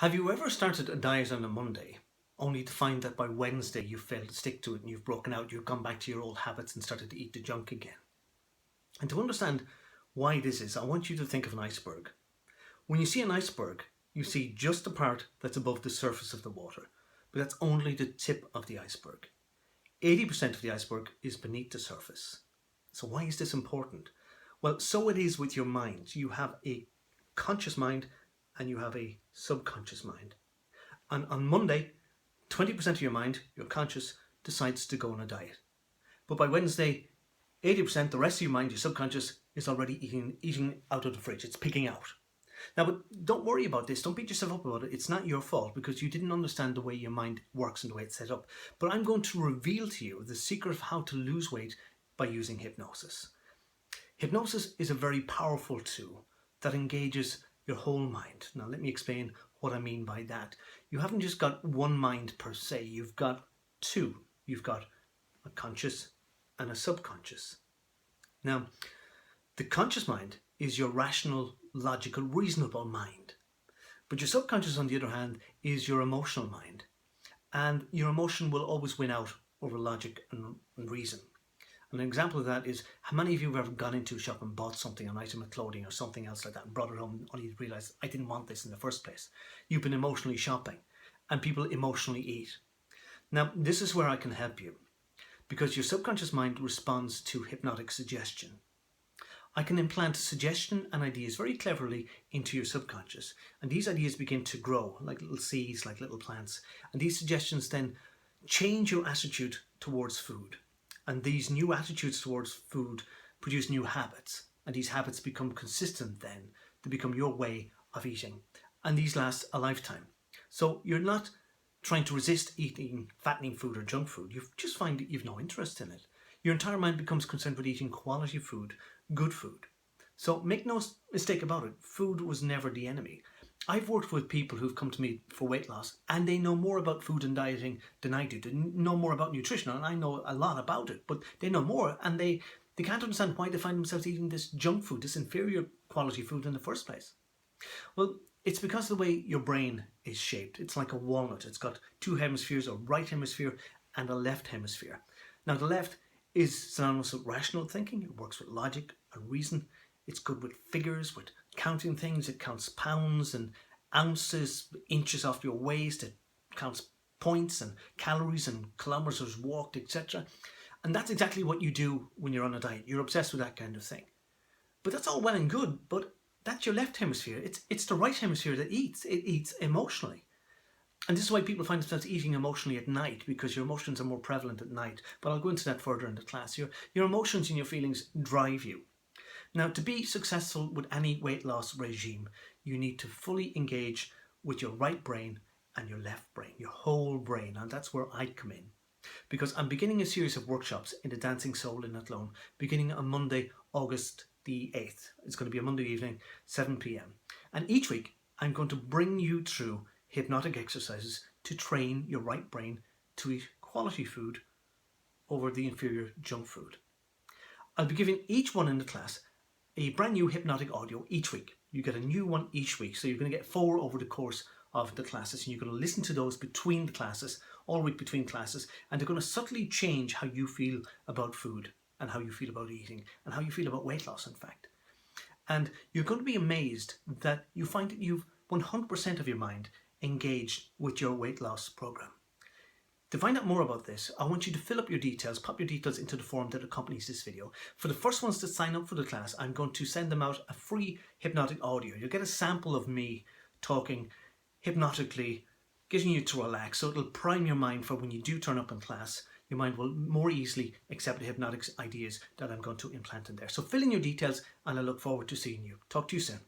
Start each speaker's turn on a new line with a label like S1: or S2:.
S1: Have you ever started a diet on a Monday, only to find that by Wednesday you've failed to stick to it and you've broken out, you've gone back to your old habits and started to eat the junk again? And to understand why this is, I want you to think of an iceberg. When you see an iceberg, you see just the part that's above the surface of the water, but that's only the tip of the iceberg. 80% of the iceberg is beneath the surface. So why is this important? Well, so it is with your mind. You have a conscious mind and you have a subconscious mind. And on Monday, 20% of your mind, your conscious, decides to go on a diet. But by Wednesday, 80%, the rest of your mind, your subconscious, is already eating out of the fridge. It's picking out. Now, but don't worry about this. Don't beat yourself up about it. It's not your fault because you didn't understand the way your mind works and the way it's set up. But I'm going to reveal to you the secret of how to lose weight by using hypnosis. Hypnosis is a very powerful tool that engages your whole mind. Now, let me explain what I mean by that. You haven't just got one mind per se. You've got two. You've got a conscious and a subconscious. Now, the conscious mind is your rational, logical, reasonable mind. But your subconscious, on the other hand, is your emotional mind. And your emotion will always win out over logic and reason. An example of that is, how many of you have ever gone into a shop and bought something, an item of clothing or something else like that, and brought it home only to realise, I didn't want this in the first place. You've been emotionally shopping, and people emotionally eat. Now, this is where I can help you, because your subconscious mind responds to hypnotic suggestion. I can implant suggestion and ideas very cleverly into your subconscious, and these ideas begin to grow like little seeds, like little plants, and these suggestions then change your attitude towards food. And these new attitudes towards food produce new habits. And these habits become consistent then. They become your way of eating. And these last a lifetime. So you're not trying to resist eating fattening food or junk food. You just find that you've no interest in it. Your entire mind becomes concerned with eating quality food, good food. So make no mistake about it. Food was never the enemy. I've worked with people who've come to me for weight loss and they know more about food and dieting than I do. They know more about nutrition, and I know a lot about it, but they know more and they can't understand why they find themselves eating this junk food, this inferior quality food in the first place. Well, it's because of the way your brain is shaped. It's like a walnut. It's got two hemispheres, a right hemisphere and a left hemisphere. Now, the left is synonymous with rational thinking. It works with logic and reason. It's good with figures, with counting things. It counts pounds and ounces, inches off your waist. It counts points and calories and kilometers walked, etc. And that's exactly what you do when you're on a diet. You're obsessed with that kind of thing. But that's all well and good, but that's your left hemisphere. It's the right hemisphere that eats. It eats emotionally. And this is why people find themselves eating emotionally at night, because your emotions are more prevalent at night. But I'll go into that further in the class. Your emotions and your feelings drive you. Now, to be successful with any weight loss regime, you need to fully engage with your right brain and your left brain, your whole brain. And that's where I come in. Because I'm beginning a series of workshops in the Dancing Soul in Athlone, beginning on Monday, August the 8th. It's going to be a Monday evening, 7 p.m. And each week, I'm going to bring you through hypnotic exercises to train your right brain to eat quality food over the inferior junk food. I'll be giving each one in the class a brand new hypnotic audio each week. You get a new one each week. So you're going to get 4 over the course of the classes. And you're going to listen to those between the classes, all week between classes. And they're going to subtly change how you feel about food and how you feel about eating and how you feel about weight loss, in fact. And you're going to be amazed that you find that you've 100% of your mind engaged with your weight loss program. To find out more about this, I want you to fill up your details, pop your details into the form that accompanies this video. For the first ones to sign up for the class, I'm going to send them out a free hypnotic audio. You'll get a sample of me talking hypnotically, getting you to relax, so it'll prime your mind for when you do turn up in class. Your mind will more easily accept the hypnotic ideas that I'm going to implant in there. So fill in your details and I look forward to seeing you. Talk to you soon.